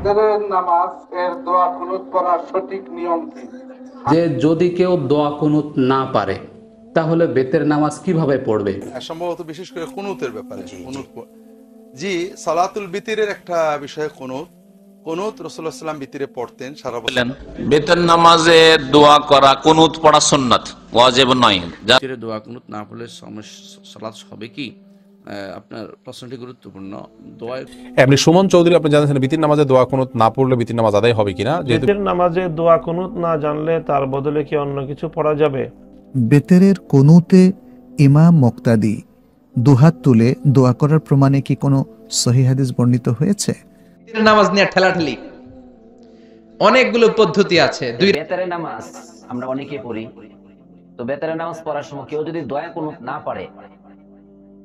বেতরের নামাজ এর দোয়া কুনুত পড়ার সঠিক নিয়ম কি? যে যদি কেউ দোয়া কুনুত না পারে তাহলে বেতের নামাজ কিভাবে পড়বে? সম্ভবত বিশেষ করে কুনুতের ব্যাপারে জি সালাতুল বিতিরের একটা বিষয় কুনুত রাসূলুল্লাহ সাল্লাল্লাহু আলাইহি ওয়াসাল্লাম বিতিরে পড়তেন সারা বছর। বেতের নামাজে দোয়া করা কুনুত পড়া সুন্নাত, ওয়াজিব নয়। বিতিরে দোয়া কুনুত না পড়লে সালাত হবে কি? আপনার প্রশ্নটি গুরুত্বপূর্ণ। দোয়া এমনি সুমন চৌধুরী আপনি জানেন বিতির নামাজে দোয়া কুনুত না পড়লে বিতির নামাজ আদায় হবে কিনা? বিতির নামাজে দোয়া কুনুত না জানলে তার বদলে কি অন্য কিছু পড়া যাবে? বেতেরের কুনুতে ইমাম মুক্তাদি দুহাত তুলে দোয়া করার প্রমাণে কি কোনো সহিহ হাদিস বর্ণিত হয়েছে? নামাজ নিয়ে ঠেলাঠেলি অনেকগুলো পদ্ধতি আছে। বেতেরের নামাজ আমরা অনেকে পড়ি, তো বেতেরের নামাজ পড়ার সময় কেউ যদি দোয়া কুনুত না পারে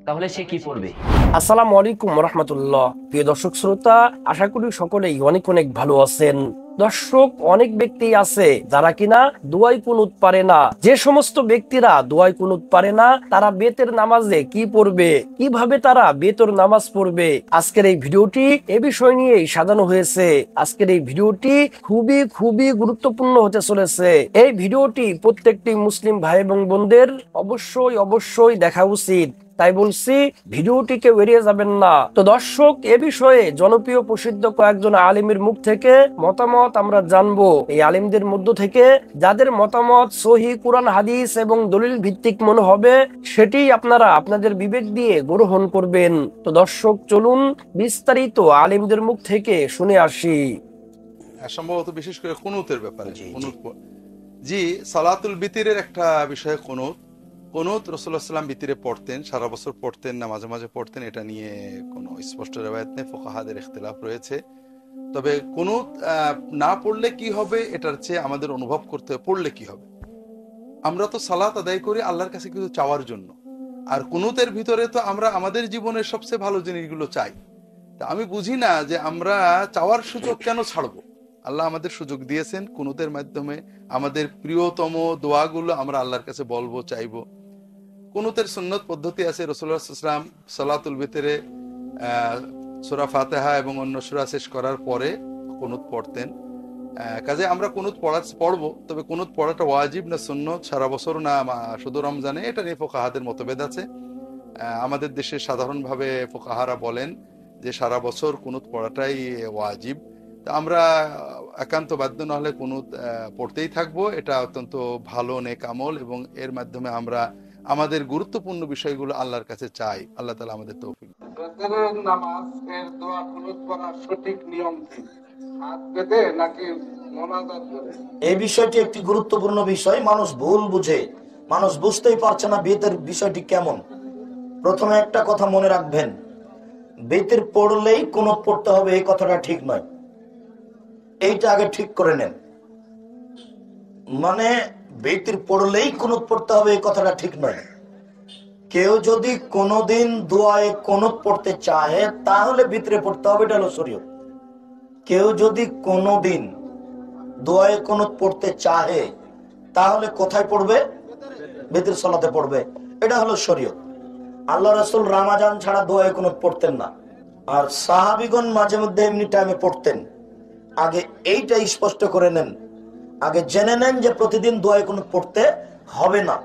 তাহলে সে কি পড়বে? আসসালামু আলাইকুম রাহমাতুল্লাহ। প্রিয় দর্শক শ্রোতা, আশা করি সকলেই অনেক অনেক ভালো আছেন। দর্শক, অনেক ব্যক্তি আছে যারা কিনা দোয়াই কুনুত পারে না। যে সমস্ত ব্যক্তিরা দোয়াই কুনুত পারে না তারা বেতের নামাজে কি পড়বে, কিভাবে তারা বেতের নামাজ পড়বে, আজকের এই ভিডিওটি এ বিষয় নিয়েই সাজানো হয়েছে। আজকের এই ভিডিওটি খুবই খুবই গুরুত্বপূর্ণ হতে চলেছে। এই ভিডিওটি প্রত্যেকটি মুসলিম ভাই এবং বোনদের অবশ্যই অবশ্যই দেখা উচিত, তাই বলছি ভিডিওটিকে এড়িয়ে যাবেন না। তো দর্শক, এ বিষয়ে জনপ্রিয় প্রসিদ্ধ কয়েকজন আলিমের মুখ থেকে মতামত আমরা জানবো। এই আলিমদের মধ্য থেকে যাদের মতামত সহিহ কুরআন হাদিস এবং দলিল ভিত্তিক মনে হবে সেটি আপনারা আপনাদের বিবেক দিয়ে গ্রহণ করবেন। তো দর্শক, চলুন বিস্তারিত আলিমদের মুখ থেকে শুনে আসি। সম্ভবত বিশেষ করে কুনুতের ব্যাপারে জি সালাতুল বিতিরের একটা বিষয় কুনুত রাসূলুল্লাহ সাল্লাল্লাহু আলাইহি ওয়াসাল্লাম বিতিরে পড়তেন, সারা বছর পড়তেন না মাঝে মাঝে পড়তেন, এটা নিয়ে কোনো স্পষ্ট রিওয়ায়াত নেই, ফুকাহাদের ইখতিলাফ রয়েছে। তবে কুনুত না পড়লে কি হবে এটার চেয়ে আমাদের অনুভব করতে হবে পড়লে কি হবে। আমরা তো সালাত আদায় করি আল্লাহর কাছে কিছু চাওয়ার জন্য, আর কুনুতের ভিতরে তো আমরা আমাদের জীবনের সবচেয়ে ভালো জিনিসগুলো চাই। তা আমি বুঝি না যে আমরা চাওয়ার সুযোগ কেন ছাড়বো। আল্লাহ আমাদের সুযোগ দিয়েছেন কুনুতের মাধ্যমে আমাদের প্রিয়তম দোয়াগুলো আমরা আল্লাহর কাছে বলবো, চাইবো। কুনুতের সুন্নত পদ্ধতি আছে। রাসূলুল্লাহ সাল্লাল্লাহু আলাইহি ওয়াসাল্লাম সালাতুল বিতরে সূরা ফাতিহা এবং অন্য সূরা শেষ করার পরে কুনুত পড়তেন। কাজে আমরা কুনুত পড়বো, তবে কুনুত পড়াটা ওয়াজিব না সুন্নত, সারা বছর না শুধু রমজানে, এটা নিয়ে ফুকাহাদের মতভেদ আছে। আমাদের দেশে সাধারণভাবে ফুকাহারা বলেন যে সারা বছর কুনুত পড়াটাই ওয়াজিব। তা আমরা একান্ত বাধ্য না হলে কুনুত পড়তেই থাকবো। এটা অত্যন্ত ভালো নেক আমল এবং এর মাধ্যমে আমরা আমাদের গুরুত্বপূর্ণ বিষয়গুলো আল্লাহর কাছে চাই। আল্লাহ তাআলা আমাদের তৌফিক। বেতরের নামাজ এর দোয়া কুনুত পড়ার সঠিক নিয়ম কি? হাত বেঁধে নাকি মোনাজাত করে? এই বিষয়টি একটি গুরুত্বপূর্ণ বিষয়। মানুষ ভুল বুঝে, মানুষ বুঝতেই পারছে না বেতের বিষয়টি কেমন। প্রথমে একটা কথা মনে রাখবেন, বেতের পড়লেই কুনুত পড়তে হবে এই কথাটা ঠিক নয়। এইটা আগে ঠিক করে নেন। মানে বেতের পড়লেই কুনুত পড়তে হবে এই কথাটা ঠিক নয়। কেউ যদি কোনোদিন দোয়ায়ে কুনুত পড়তে চায় তাহলে ভিতরে পড়তে হবে, এটা হলো শরীয়ত। কেউ যদি কোনোদিন দোয়ায়ে কুনুত পড়তে চায় তাহলে কোথায় পড়বে? ভিতরে সালাতে পড়বে, এটা হলো শরীয়ত। আল্লাহ রাসূল রমজান ছাড়া দোয়ায়ে কুনুত পড়তেন না, আর সাহাবীগণ মাঝে মধ্যে এমনি টাইমে পড়তেন। আগে এইটা স্পষ্ট করে নেন, আগে জেনে নেন যে প্রতিদিন দোয়ায়ে কুনুত পড়তে হবে না।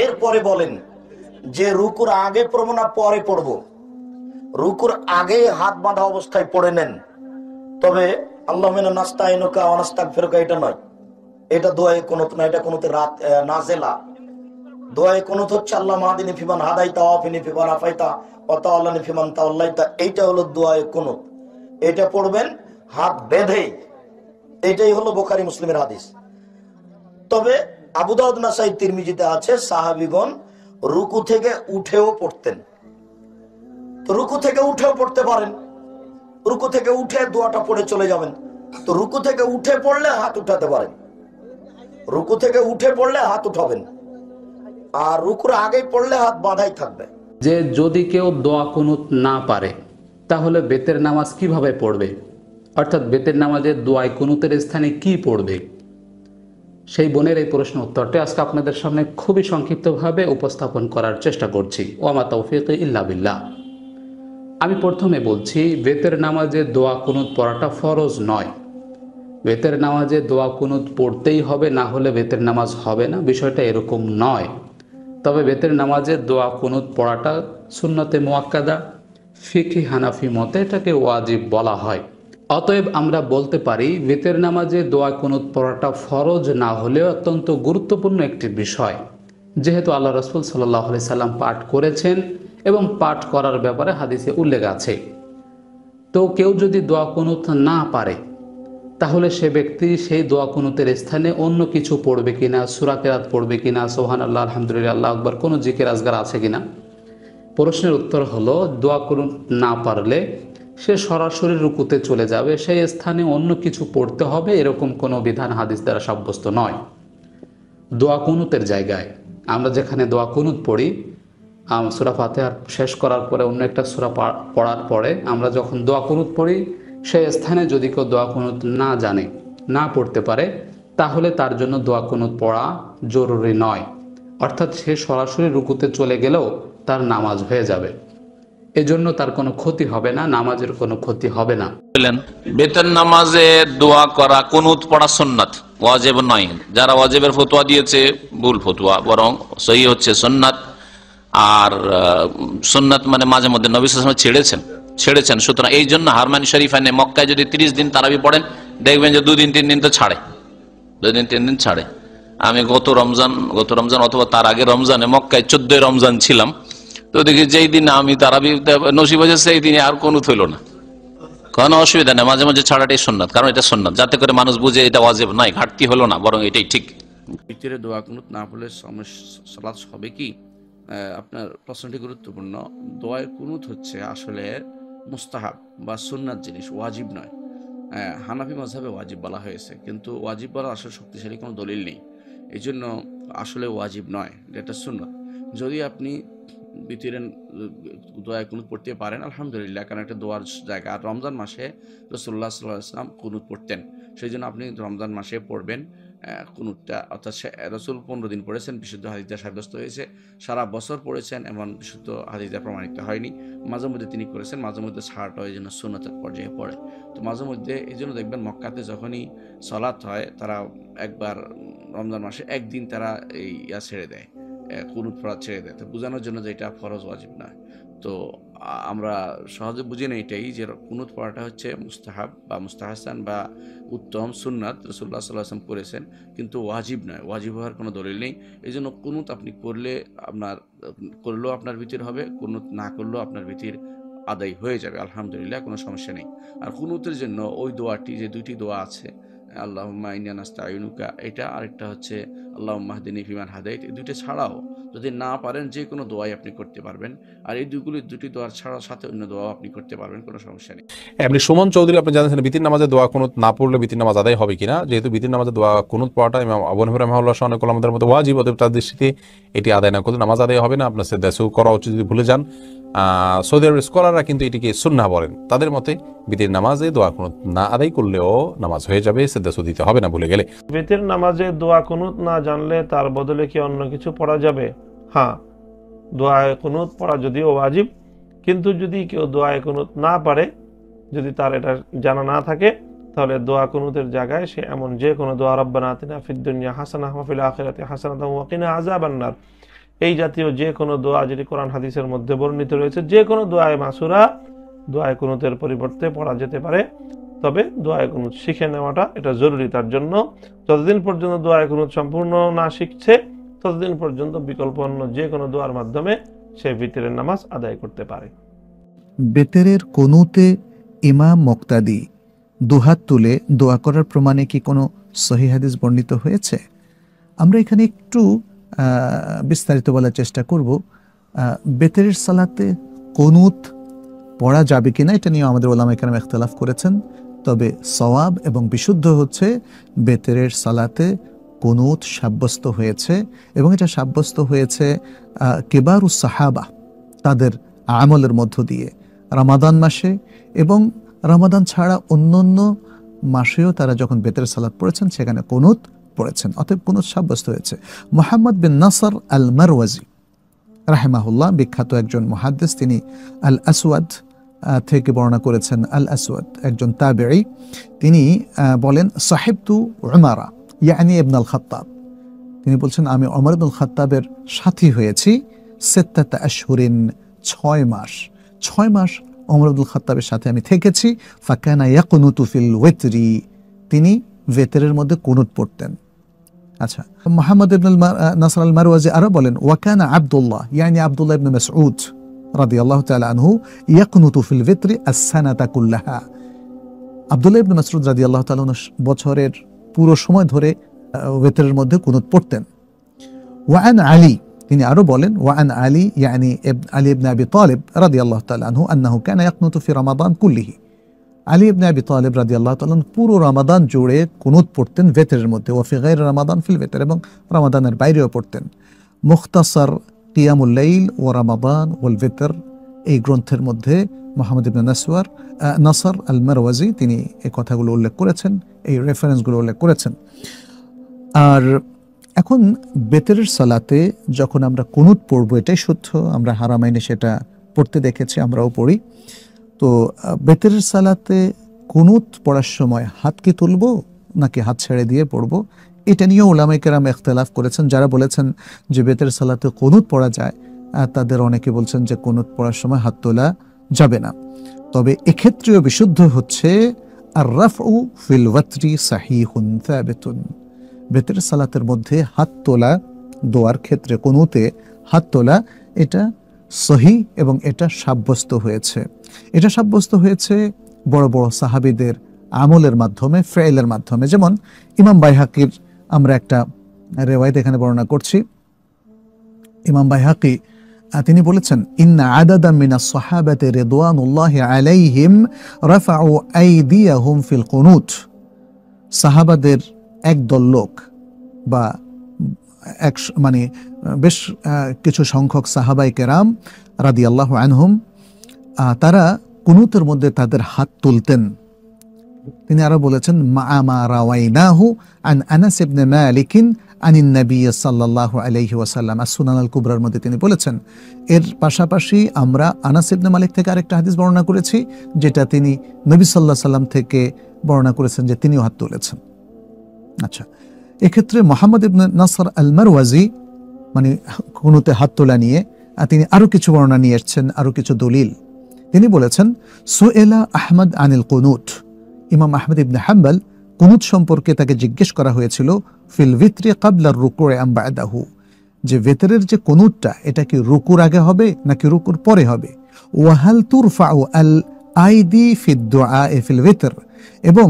এরপরে বলেন যে রুকুর আগে পড়বো না পরে পড়বো। রুকুর আগে হাত বাঁধা অবস্থায় পড়ে নেন, তবে আল্লাহুম্মা নাস্তাইনুকা ওয়া নাস্তাগফিরুকা এটা নয়, এটা দোয়ায়ে কুনুত না, এটা কুনুতের রাত নাজেলা। দোয়ায়ে কুনুত হচ্ছে আল্লাহ মাহদিনি ফিমান হাদাইতা ওয়া আফিনি ফিমান আফাইতা ওয়া তাওয়াল্লানি ফিমান তাওয়াল্লাইতা, এইটা হলো দোয়ায়ে কুনুত। এটা পড়বেন হাত বেঁধে, এটাই হলো বুখারী মুসলিমের হাদিস। তবে আবু দাউদ নাসাই তিরমিজিতে আছে সাহাবীগণ রুকু থেকে উঠেও পড়তেন। তো রুকু থেকে উঠেও পড়তে পারেন, রুকু থেকে উঠে দোয়াটা পড়ে চলে যাবেন। তো রুকু থেকে উঠে পড়লে হাত উঠাতে পারেন, রুকু থেকে উঠে পড়লে হাত উঠাবেন, আর রুকুর আগে পড়লে হাত বাঁধাই থাকবে। যে যদি কেউ দোয়া কুনুত না পারে তাহলে বেতের নামাজ কিভাবে পড়বে, অর্থাৎ বেতের নামাজের দোয়ায় কুনুতের স্থানে কি পড়বে, সেই বোনের এই প্রশ্ন উত্তরটি আজকে আপনাদের সামনে খুবই সংক্ষিপ্তভাবে উপস্থাপন করার চেষ্টা করছি। ওয়া মা তাওফীকি ইল্লা বিল্লাহ। আমি প্রথমে বলছি, বেতের নামাজে দোয়া কুনুত পড়াটা ফরজ নয়। বেতের নামাজে দোয়া কুনুত পড়তেই হবে, না হলে বেতের নামাজ হবে না, বিষয়টা এরকম নয়। তবে বেতের নামাজে দোয়া কুনুত পড়াটা সুন্নতে মুআক্কাদা, ফিকহি হানাফি মতে এটাকে ওয়াজিব বলা হয়। অতএব আমরা বলতে পারি বেতের নামাজে দোয়া কুনুত পড়াটা ফরজ না হলেও অত্যন্ত গুরুত্বপূর্ণ একটি বিষয়, যেহেতু আল্লাহ রাসূল সাল্লাল্লাহু আলাইহি সাল্লাম পাঠ করেছেন এবং পাঠ করার ব্যাপারে হাদিসে উল্লেখ আছে। তো কেউ যদি দোয়া কুনুত না পারে, তাহলে সে ব্যক্তি সেই দোয়া কুনুতের স্থানে অন্য কিছু পড়বে কিনা, সূরা কিরাত পড়বে কিনা, সুবহানাল্লাহ, আলহামদুলিল্লাহ, আল্লাহু আকবার, কোনো জিকির আজগার আছে কিনা? প্রশ্নের উত্তর হলো, দোয়া কুনুত না পারলে সে সরাসরি রুকুতে চলে যাবে, সেই স্থানে অন্য কিছু পড়তে হবে এরকম কোনো বিধান হাদিস দ্বারা সাব্যস্ত নয়। দোয়া কুনুতের জায়গায় আমরা যেখানে দোয়া কুনুত পড়ি, সূরা ফাতিহা শেষ করার পরে অন্য একটা সূরা পড়ার পরে আমরা যখন দোয়া কুনুত পড়ি, সেই স্থানে যদি কেউ দোয়া কুনুত না জানে, না পড়তে পারে, তাহলে তার জন্য দোয়া কুনুত পড়া জরুরি নয়। অর্থাৎ সে সরাসরি রুকুতে চলে গেলেও তার নামাজ হয়ে যাবে, এজন্য তার কোনো ক্ষতি হবে না, নামাজের কোনো ক্ষতি হবে না। বেতের নামাজে দোয়া করা কুনুত পড়া সুন্নাত, ওয়াজিব নয়। যারা ওয়াজিবের ফতোয়া দিয়েছে ভুল ফতোয়া, বরং সহি হচ্ছে সুন্নাত। আর সুন্নাত মানে মাঝে মধ্যে নবী সাল্লাল্লাহু আলাইহি ওয়াসাল্লাম ছেড়েছেন। সুতরাং এই জন্য হারমানি শরীফানে মক্কায় যদি 30 দিন তারাবি পড়েন, দেখবেন যে 2 দিন 3 দিন তো ছাড়ে, 2 দিন 3 দিন ছাড়ে। আমি গত রমজান অথবা তার আগে রমজানে মক্কায় 14 রমজান ছিলাম, তো দেখি যেই দিন আমি তারাবি নসিব হয়েছে সেই দিনে আর কোনুত হইল না। কোনো অসুবিধা নেই, মাঝে মাঝে ছাড়াটাই সুন্নাত, কারণ এটা সুন্নাত, যাতে করে মানুষ বুঝে এটা ওয়াজিব নয়, ঘাটতি হলো না, বরং এটাই ঠিক। ভিতরে দোয়া কুনুত না পড়লে সালাত হবে কি? আপনার প্রশ্নটি গুরুত্বপূর্ণ। দোয়ায় কুনুত হচ্ছে আসলে মুস্তাহাব বা সুন্নাত জিনিস, ওয়াজিব নয়। হানাফি মাযহাবে ওয়াজিব বলা হয়েছে, কিন্তু ওয়াজিব বলার আসলে শক্তিশালী কোনো দলিল নেই, এই জন্য আসলে ওয়াজিব নয়, এটা সুন্নাত। যদি আপনি ভিতরে দোয়ায় কুনুত পড়তে পারেন আলহামদুলিল্লাহ, কারণ একটা দোয়ার জায়গা। আর রমজান মাসে রাসূলুল্লাহ সাল্লাল্লাহু আলাইহি ওয়াসাল্লাম কুনুত পড়তেন, সেই জন্য আপনি রমজান মাসে পড়বেন কুনুতটা। অর্থাৎ রাসূল 15 দিন পড়েছেন, বিশুদ্ধ হাদিস দ্বারা সাব্যস্ত হয়েছে। সারা বছর পড়েছেন, এমন বিশুদ্ধ হাদিস দ্বারা প্রমাণিত হয়নি। মাঝে মধ্যে তিনি করেছেন, মাঝে মধ্যে ছাড়টা এই জন্য সুন্নাতের পর্যায়ে পড়ে। তো মাঝে মধ্যে এই জন্য দেখবেন মক্কাতে যখনই সালাত হয়, তারা একবার রমজান মাসে একদিন তারা এই ছেড়ে দেয়, কুনুত পড়া ছেড়ে দেয়, তো বোঝানোর জন্য যে এটা ফরজ ওয়াজিব নয়। তো আমরা সহজে বুঝি না এটাই, যে কুনুত পড়াটা হচ্ছে মুস্তাহাব বা মুস্তাহাসান বা উত্তম সুন্নাত, রাসূলুল্লাহ সাল্লাল্লাহু আলাইহি ওয়াসাল্লাম করেছেন, কিন্তু ওয়াজিব নয়, ওয়াজিব হওয়ার কোনো দলিল নেই। এই জন্য কুনুত আপনি করলেও আপনার ভিতর হবে, কুনুত না করলেও আপনার ভিতর আদায় হয়ে যাবে আলহামদুলিল্লাহ, কোনো সমস্যা নেই। আর কুনুতের জন্য ওই দোয়াটি, যে 2টি দোয়া আছে, আল্লাহুম্মা ইন্না নাস্তাঈনুকা, এটা আরেকটা হচ্ছে আল্লাহুম্মা হদিনি ফিমান হাদাইত, এই 2টা ছাড়াও যদি না পারেন যে কোনো দোয়াই আপনি করতে পারবেন। আর এই 2টি দোয়ার ছাড়াও সাথে অন্য দোয়াও আপনি করতে পারবেন, কোনো সমস্যা নেই। এমনি সুমন চৌধুরী আপনি জানেন বিতির নামাজে দোয়া কুনুত না পড়লে বিতির নামাজ আদায় হবে কিনা? যেহেতু বিতির নামাজে দোয়া কুনুত পড়াটা ইমাম আবু হানিফা রাহিমাহুল্লাহ সহ অনেক ওলামাদের মধ্যে ওয়াজিব, অতএব তার দৃষ্টিতে এটি আদায় না করলে নামাজ আদায় হবে না, আপনার সেজদা করা উচিত যদি ভুলে যান। সৌদি আরবের স্কলাররা কিন্তু এটিকে সুন্নাহ বলেন, তাদের মতে বিতির নামাজে দোয়া কুনুত না আদায় করলেও নামাজ হয়ে যাবে, সেজদা দিতে হবে না ভুলে গেলে। বেতের নামাজে দোয়া কুনুত না জানলে তার বদলে কি অন্য কিছু পড়া যাবে? হ্যাঁ, দোয়ায়ে কুনুত পড়া যদিও ওয়াজিব, কিন্তু যদি কেউ দোয়ায়ে কুনুত না পারে, যদি তার এটা জানা না থাকে, তাহলে দোয়া কুনুতের জায়গায় সে এমন যে কোনো দোয়া, রব্বানা আতিনা ফিদ দুনিয়া হাসানাহ ওয়া ফিল আখিরাতি হাসানাতাও ওয়া কিনা আযাবান নার, এই জাতীয় যে কোনো দোয়া যেটি কোরআন হাদিসের মধ্যে বর্ণিত রয়েছে, যে কোনো দোয়ায়ে মাসুরা দোয়ায়ে কুনুতের পরিবর্তে পড়া যেতে পারে। তবে দোয়ায়ে কুনুত শিখে নেওয়াটা এটা জরুরি তার জন্য। যতদিন পর্যন্ত দোয়ায়ে কুনুত সম্পূর্ণ না শিখছে, ততদিন পর্যন্ত বিকল্প অন্য যে কোনো দোয়ার মাধ্যমে সে ভিতরের নামাজ আদায় করতে পারে। বেতেরের কুনুতে ইমাম মুক্তাদি দুহাত তুলে দোয়া করার প্রমাণে কি কোনো সহিহ হাদিস বর্ণিত হয়েছে? আমরা এখানে একটু বিস্তারিত বলার চেষ্টা করব। বেতেরের সালাতে কুনুত পড়া যাবে কিনা এটা নিয়ে আমাদের ওলামায়ে কেরাম ইখতিলাফ করেছেন। তবে সওয়াব এবং বিশুদ্ধ হচ্ছে বেতেরের সালাতে কুনুত সাব্যস্ত হয়েছে, এবং এটা সাব্যস্ত হয়েছে কিবারুস সাহাবা তাদের আমলের মধ্য দিয়ে রমাদান মাসে, এবং রমাদান ছাড়া অন্যান্য মাসেও তারা যখন বেতের সালাত পড়েছেন সেখানে কুনুত পড়েছেন, অতএব কুনুত সাব্যস্ত হয়েছে। মুহাম্মদ বিন নাসর আল মারওয়াজি রাহিমাহুল্লাহ বিখ্যাত একজন মুহাদ্দিস, তিনি আল আসওয়াদ থেকে বর্ণনা করেছেন আল আসওয়াদ, একজন তাবেঈ। তিনি বলেন সাহিবতু উমারা ইয়ানি ইবনে আল খাত্তাব, তিনি বলছেন আমি ওমর ইবনে আল খাত্তাবের সাথী হয়েছি সিত্তাতা আশহুরিন, 6 মাস। 6 মাস ওমর ইবনে আল খাত্তাবের সাথে আমি থেকেছি। ফাকানা ইয়াকুনুতু ফিল ওয়াতরি, তিনি ওয়েতরের মধ্যে কুনুত পড়তেন। আচ্ছা, মুহাম্মদ ইবনে নাসর আল মারওয়াজি আরো বলেন ওয়াকানা আব্দুল্লাহ ইয়ানি আব্দুল্লাহ ইবনে মাসউদ রাদিয়াল্লাহু তাআলা আনহু ইয়াকুনুতু ফিল ওয়াতরি আস-সানাতা কুল্লাহা, আব্দুল্লাহ ইবনে মাসউদ রাদিয়াল্লাহু তাআলা বছরের পুরো সময় ধরে ওয়েতরের মধ্যে কুনুত পড়তেন। ওয়ান আলী, তিনি আরো বলেন ওয়ান আলী ইয়ানি আলী ইবনে আবি তালিব রাদিয়াল্লাহু তাআলা আনহু আন্নাহু কানা ইয়াকুনুতু ফি রমাদান কুল্লিহি, আলী ইবনে আবি তালিব রাদিয়াল্লাহু তাআলা পুরো রমাদান জুড়ে কুনুত পড়তেন ওয়েতরের মধ্যে, ওয়া ফি গায়রি রমাদান ফিল ওয়েতর, এবং রমাদানের বাইরেও পড়তেন। মুখতাসার কিয়ামুল লাইল ওয়া রমাদান ওয়াল ওয়েতর, এই গ্রন্থের মধ্যে মুহাম্মদ ইবনে নাসর আল মারওয়াজি তিনি এই কথাগুলো উল্লেখ করেছেন, এই রেফারেন্সগুলো উল্লেখ করেছেন। আর এখন বেতরের সালাতে যখন আমরা কুনুত পড়ব, এটাই সত্য, আমরা হারামাইনে সেটা পড়তে দেখেছি, আমরাও পড়ি। তো বেতরের সালাতে কুনুত পড়ার সময় হাত কি তুলবো নাকি হাত ছেড়ে দিয়ে পড়বো, এটা নিয়েও উলামায়ে কেরাম ইখতিলাফ করেছেন। যারা বলেছেন যে বেতরের সালাতে কুনুত পড়া যায়, তাদের অনেকে বলছেন যে কুনুত পড়ার সময় হাত তোলা যাবে না। তবে এক্ষেত্রেও বিশুদ্ধ হচ্ছে আর রাফউ ফিল ওয়াতরি সাহিহুন সাবিতুন, বেতরের সালাতের মধ্যে হাত তোলা দোয়ার ক্ষেত্রে কুনুতে হাত তোলা এটা সহি এবং এটা সাব্যস্ত হয়েছে। এটা সাব্যস্ত হয়েছে বড় বড় সাহাবীদের আমলের মাধ্যমে, ফেইলের মাধ্যমে। যেমন ইমাম বাইহাকির আমরা একটা রিওয়ায়াত এখানে বর্ণনা করছি। ইমাম বাইহাকি তিনি বলেছেন ইন্না আদাদাম মিনাস সাহাবাতি রিদওয়ানুল্লাহি আলাইহিম রাফাউ আইদিয়াহুম ফিল কুনুত, সাহাবাদের একদল লোক বা মানে বেশ কিছু সংখ্যক সাহাবায়ে কেরাম রাদিয়াল্লাহু আনহুম, তারা কুনুতের মধ্যে তাদের হাত তুলতেন। তিনি আরো বলেছেন মা রাওয়াইনাহু আন আনাস ইবনে মালিক আনিন নবী সাল্লাল্লাহু আলাইহি ওয়াসাল্লাম, as-সুনান আল কুবরার মধ্যে তিনি বলেছেন। এর পাশাপাশি আমরা আনাস ইবনে মালিক থেকে আরেকটা হাদিস বর্ণনা করেছি, যেটা তিনি নবী সাল্লাল্লাহু আলাইহি সাল্লাম থেকে বর্ণনা করেছেন যে তিনিও হাত তুলেছেন। আচ্ছা, এক্ষেত্রে মুহাম্মদ ইবনে নাসর আল মারওয়াজি মানে কুনুতে হাত তোলা নিয়ে তিনি আরো কিছু বর্ণনা নিয়ে এসেছেন, আরো কিছু দলিল। তিনি বলেছেন সুয়েলা আহমদ আনিল কুনুত, ইমাম আহমদ ইবনে হাম্বল কুনুত সম্পর্কে তাকে জিজ্ঞেস করা হয়েছিল ফিল ভিতরি ক্বাবলার রুকু আম বাদাহু, যে ভিতরের যে কুনুতটা এটা কি রুকুর আগে হবে নাকি রুকুর পরে হবে। ওয়াহাল তুরফাউ আল আইদি ফিদ দুআ ফিল ভিতর, এবং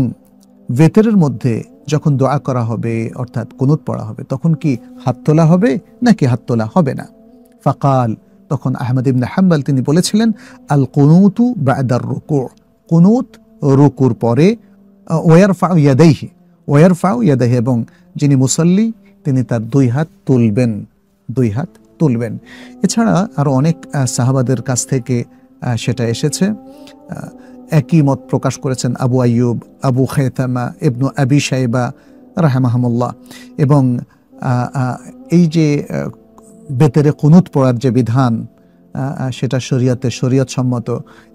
ভিতরের মধ্যে যখন দোয়া করা হবে অর্থাৎ কুনুত পড়া হবে তখন কি হাত তোলা হবে নাকি হাত তোলা হবে না। ফাকাল, তখন আহমদ ইবনে হাম্বল তিনি বলেছিলেন আল কুনুতু বাদার রুকু, কুনুত রুকুর পরে, ওয়ারফাউ ইয়াদাইহি, ওয়ারফাউ ইয়াদাইহি, এবং যিনি মুসাল্লি তিনি তার দুই হাত তুলবেন। এছাড়া আরো অনেক সাহাবাদের কাছ থেকে সেটা এসেছে। একই মত প্রকাশ করেছেন আবু আইয়ুব, আবু খায়থামা, ইবনু আবি শাইবা রাহিমাহুমুল্লাহ। এবং এই যে বেতেরে কুনুত পড়ার যে বিধান সেটা শরীয়ত সম্মত,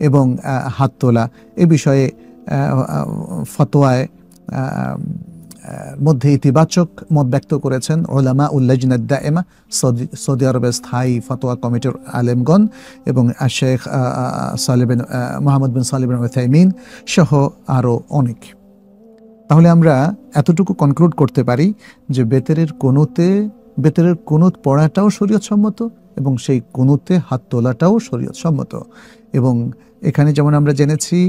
এবং হাত তোলা এ বিষয়ে ফতোয়ায় মধ্যে ইতিবাচক মত ব্যক্ত করেছেন উলামা উল-লাজনাত দাইমা, সৌদি আরবের স্থায়ী ফতোয়া কমিটির আলেমগণ, এবং শেখ মুহাম্মদ বিন সালিহ বিন উসাইমিন সহ আরো অনেক। তাহলে আমরা এতটুকু কনক্লুড করতে পারি যে বেতেরের কুনুত পড়াটাও শরীয়ত সম্মত এবং সেই কুনুতে হাত তোলাটাও শরীয়ত সম্মত। এবং এখানে যেমন আমরা জেনেছি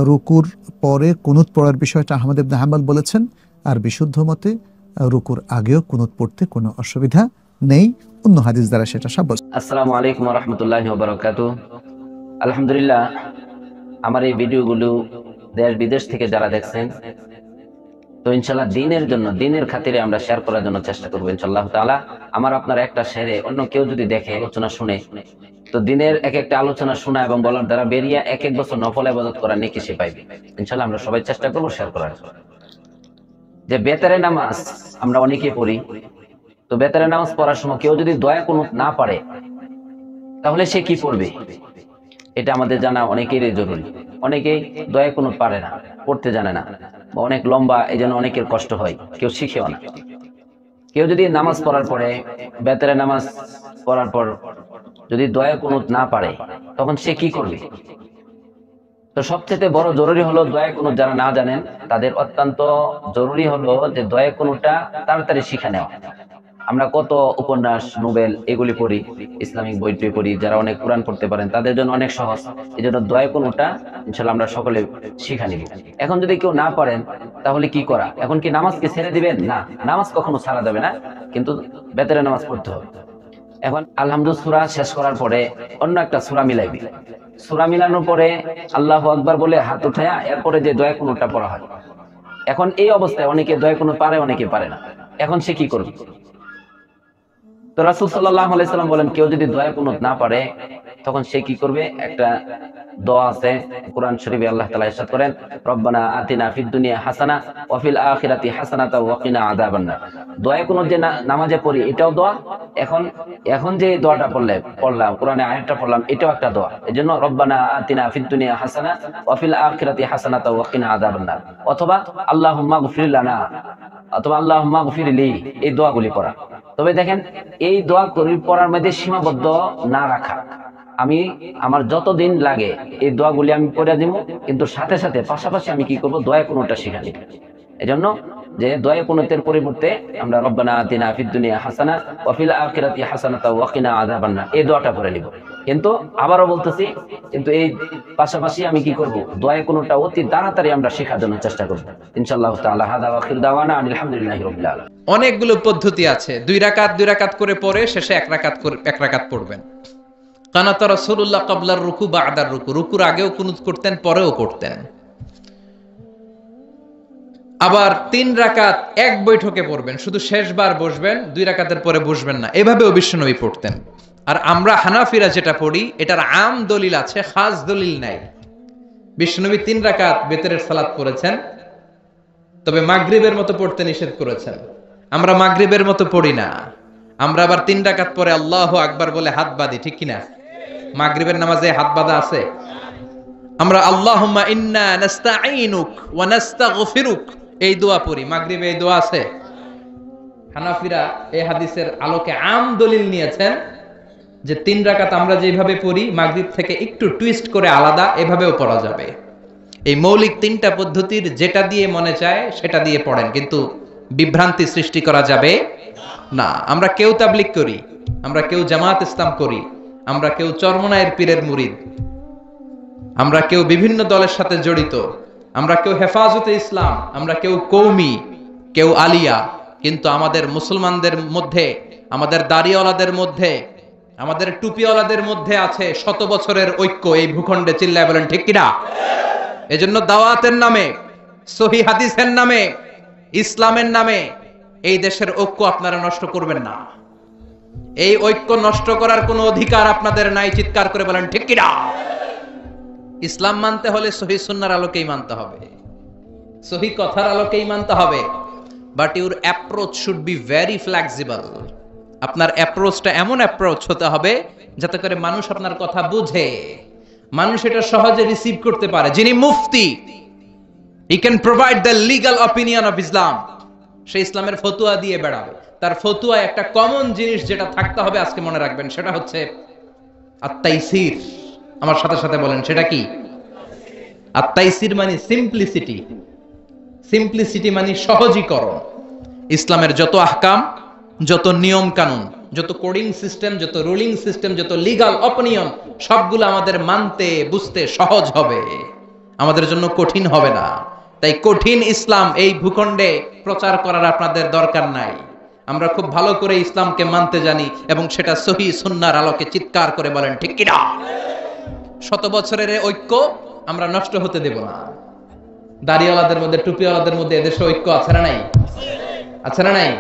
রুকুর পরে কুনুত পড়ার বিষয়টা আহমদ ইবনে হাম্বল বলেছেন, আর বিশুদ্ধ মতে রুকুর আগেও কুনুত পড়তে কোনো অসুবিধা নেই, অন্য হাদিস দ্বারা সেটা সাব্যস্ত। আসসালামু আলাইকুম ওয়া রাহমাতুল্লাহি ওয়া বারাকাতুহু। আলহামদুলিল্লাহ, আমার এই ভিডিওগুলো দেশ বিদেশ থেকে যারা দেখছেন, তো ইনশাআল্লাহ দিনের জন্য, দিনের খাতিরে আমরা শেয়ার করার জন্য চেষ্টা করব ইনশাআল্লাহ তাআলা। আমার আপনার একটা শেয়ারে অন্য কেউ যদি দেখে, আলোচনা শুনে, তো দিনের এক একটা আলোচনা শোনা এবং বলার দ্বারা বেরিয়ে এক বছর নফল ইবাদত করার নেকি সে পাইবে ইনশাআল্লাহ। আমরা সবাই চেষ্টা করব শেয়ার করার। যে বেতারে নামাজ আমরা অনেকেই পড়ি, তো বেতারে নামাজ পড়ার সময় কেউ যদি দোয়া কুনুত না পারে তাহলে সে কি পড়বে? এটা আমাদের জানা অনেকেরই জরুরি। অনেকেই দোয়া কুনুত পারে না, পড়তে জানে না, বা অনেক লম্বা, এই জন্য অনেকের কষ্ট হয়, কেউ শিখেও না। কেউ যদি নামাজ পড়ার পরে, বেতরে নামাজ পড়ার পর যদি দোয়া কুনুত না পারে, তখন সে কি করবে? তো সবচেয়ে বড় জরুরি হলো দোয়া কুনুত যারা না জানেন তাদের অত্যন্ত জরুরি হলো যে দোয়া কুনুতটা তাড়াতাড়ি শিখে নেওয়া। আমরা কত উপন্যাস, নোবেল এগুলি পড়ি, ইসলামিক বই পড়ি, যারা অনেক কোরআন পড়তে পারেন তাদের জন্য অনেক সহজ। এই জন্য দোয়া কুনুতটা ইনশাআল্লাহ আমরা সকলে শিখা নিব। এখন যদি কেউ না পারেন তাহলে কি করা? এখন কি নামাজকে ছেড়ে দিবেন? না, নামাজ কখনো ছাড়া যাবে না, কিন্তু বেতরে নামাজ পড়তে হবে। এখন আলহামদুলিল্লাহ সূরা শেষ করার পরে অন্য একটা সূরা মিলাইবি। সূরা মিলানোর পরে আল্লাহু আকবার বলে হাত উঠায়া এরপরে যে দোয়া কুনুতটা পড়া হয়। এখন এই অবস্থায় অনেকে দোয়া কুনুত পারে, অনেকে পারে না। এখন সে কি করবে? তো রাসূল সাল্লাল্লাহু আলাইহি সাল্লাম বলেন, কেউ যদি দোয়া কুনুত না পারে তখন সে কি করবে? একটা দোয়া আছে কোরআন শরীফে, আল্লাহ তাআলা ইরশাদ করেন, রব্বানা আতিনা ফিদ দুনিয়া হাসানা ওয়া ফিল আখিরাতি হাসানাতা ওয়া কিনা আযাবান্নার। দোয়া কুনুত যে নামাজে পড়ি এটাও দোয়া। এখন যে দোয়াটা পড়লাম, কোরআনে আয়াতটা পড়লাম, এটাও একটা দোয়া। এজন্য রব্বানা আতিনা ফিদ দুনিয়া হাসানা ওয়া ফিল আখিরাতি হাসানাতা ওয়া কিনা আযাবান্নার, অথবা আল্লাহুম্মা গফির লানা, অথবা আল্লাহুম্মা গফির লি, এই দোয়াগুলি পড়া। তবে দেখেন, এই দোয়া পড়ার মধ্যে সীমাবদ্ধ না রাখা। আমি আমার যতদিন লাগে এই দোয়াগুলি আমি পড়ে দিব, কিন্তু সাথে সাথে পাশাপাশি আমি কি করব? দোয়া কুনুতটা শিখা নিব। এজন্য যে দোয়া কুনুতের পরিবর্তে আমরা রব্বানা আতিনা ফিদ দুনিয়া হাসানা ওয়া ফিল আখিরাতি হাসানাতা ওয়া কিনা আযাবান্নার এই দোয়াটা পড়ে নিব। কিন্তু আবারও বলতেছি, কিন্তু এই পাশাপাশি আমি কি করব? দোয়া কুনুতটা অতি তাড়াতাড়ি আমরা শেখার জন্য চেষ্টা করব ইনশাআল্লাহ তাআলা। হাদা ওয়া আখির দাওয়ানা আলহামদুলিল্লাহি রাব্বিল আলামিন। অনেকগুলো পদ্ধতি আছে। 2 রাকাত করে পরে শেষে 1 রাকাত পড়বেন। কানাত রাসূলুল্লাহ ক্বাবলার রুকু বা'দার রুকু, রুকুর আগেও কুনুত করতেন, পরেও করতেন। আবার 3 রাকাত এক বৈঠকে পড়বেন, শুধু শেষবার বসবেন, 2 রাকাতের পরে বসবেন না, এভাবেও বিশ্বনবী পড়তেন। আর আমরা হানাফিরা যেটা পড়ি এটার আম দলিল আছে, খাস দলিল নাই। বিশ্বনবী 3 রাকাত বেতরের সালাত পড়েছেন, তবে মাগরিবের মতো পড়তে নিষেধ করেছেন। আমরা মাগরিবের মতো পড়ি না, আমরা আবার 3 রাকাত পরে আল্লাহু আকবার বলে হাত বাঁধি, ঠিক কিনা? মাগরিবের নামাজে হাত বাঁধা আছে। আমরা আল্লাহুম্মা ইন্না নাস্তাঈনুক ওয়া নাস্তাগফিরুক এই দোয়া পড়ি, মাগরিবে এই দোয়া আছে। হানাফিরা এই হাদিসের আলোকে আম দলিল নিয়েছেন যে 3 রাকাত আমরা যেভাবে পড়ি মাগরিব থেকে একটু টুইস্ট করে আলাদা, এভাবেও পড়া যাবে। এই মৌলিক 3টা পদ্ধতির যেটা দিয়ে মনে চায় সেটা দিয়ে পড়েন, কিন্তু বিভ্রান্তি সৃষ্টি করা যাবে না। আমরা কেউ তাবলীগ করি, আমরা কেউ জামাত ইসলাম করি, আমরা কেউ চরমনায়ের পীরের মুরিদ, আমরা কেউ বিভিন্ন দলের সাথে জড়িত, আমরা কেউ হেফাজতে ইসলাম, আমরা কেউ কৌমি, কেউ আলিয়া, কিন্তু আমাদের মুসলমানদের মধ্যে, আমাদের দাড়িওয়ালাদের মধ্যে, আমাদের টুপিওয়ালাদের মধ্যে আছে 100 বছরের ঐক্য এই ভূখণ্ডে। চিল্লায় বলেন ঠিক কিনা? এজন্য দাওয়াতের নামে, সহিহ হাদিসের নামে, ইসলামের নামে এই দেশের ঐক্য আপনারা নষ্ট করবেন না। এই ঐক্য নষ্ট করার কোনো অধিকার আপনাদের নাই। চিৎকার করে বলেন ঠিক কিনা? ইসলাম মানতে হলে সহিহ সুন্নাহর আলোকেই মানতে হবে, সহিহ কথার আলোকেই মানতে হবে। But your approach should be very flexible. আপনার অ্যাপ্রোচটা এমন অ্যাপ্রোচ হতে হবে যাতে করে মানুষ আপনার কথা বুঝে, মানুষ এটা সহজে রিসিভ করতে পারে। যিনি মুফতি, he can provide the legal opinion of Islam, সে ইসলামের ফতোয়া দিয়ে বেড়াবে। তার ফতোয়ায় একটা কমন জিনিস যেটা থাকতে হবে, আজকে মনে রাখবেন, সেটা হচ্ছে আত-তাইসির। আমার সাথে সাথে বলেন, সেটা কি? আত-তাইসির মানে সিম্পলিসিটি। সিম্পলিসিটি মানে সহজীকরণ। ইসলামের যত আহকাম, যত নিয়ম কানুন, যত কোডিং সিস্টেম, যত রুলিং সিস্টেম, যত লিগ্যাল অপিনিয়ন, সবগুলো আমাদের মানতে বুঝতে সহজ হবে, আমাদের জন্য কঠিন হবে না। তাই কঠিন ইসলাম এই ভূখণ্ডে প্রচার করার আপনাদের দরকার নাই। আমরা খুব ভালো করে ইসলামকে মানতে জানি, এবং সেটা সহিহ সুন্নাহর আলোকে। চিৎকার করে বলেন ঠিক কিনা? 100 বছরের ঐক্য আমরা নষ্ট হতে দেব না। দাড়িওয়ালাদের মধ্যে, টুপিওয়ালাদের মধ্যে এদেশে ঐক্য আছে না নাই? আছে না নাই?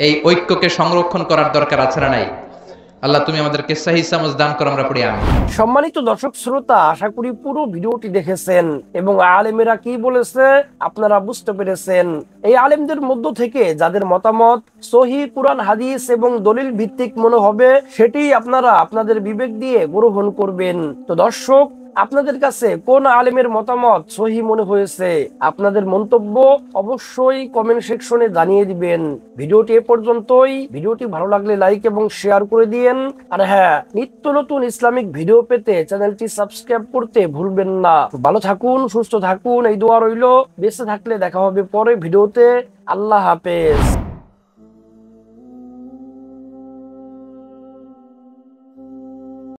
এই ঐক্যকে সংরক্ষণ করার দরকার আছে না নাই? আল্লাহ তুমি আমাদেরকে সহি সমঝ দান করো, আমরা পড়ি আমিন। সম্মানিত দর্শক শ্রোতা, আশা করি পুরো ভিডিওটি দেখেছেন এবং আলেমেরা কি বলেছে আপনারা বুঝতে পেরেছেন। এই আলেমদের মধ্য থেকে যাদের মতামত সহি কুরআন হাদিস এবং দলিল ভিত্তিক মনে হবে সেটি আপনারা আপনাদের বিবেক দিয়ে গ্রহণ করবেন। তো দর্শক, আপনাদের কাছে কোন আলেমের মতামত সহি মনে হয়েছে আপনাদের মন্তব্য অবশ্যই কমেন্ট সেকশনে জানিয়ে দিবেন। ভিডিওটি এ পর্যন্তই। ভিডিওটি ভালো লাগলে লাইক এবং শেয়ার করে দিয়েন। আর হ্যাঁ, নিত্য নতুন ইসলামিক ভিডিও পেতে চ্যানেলটি সাবস্ক্রাইব করতে ভুলবেন না। ভালো থাকুন, সুস্থ থাকুন, এই দোয়া রইল। বেঁচে থাকলে দেখা হবে পরে ভিডিওতে। আল্লাহ হাফেজ।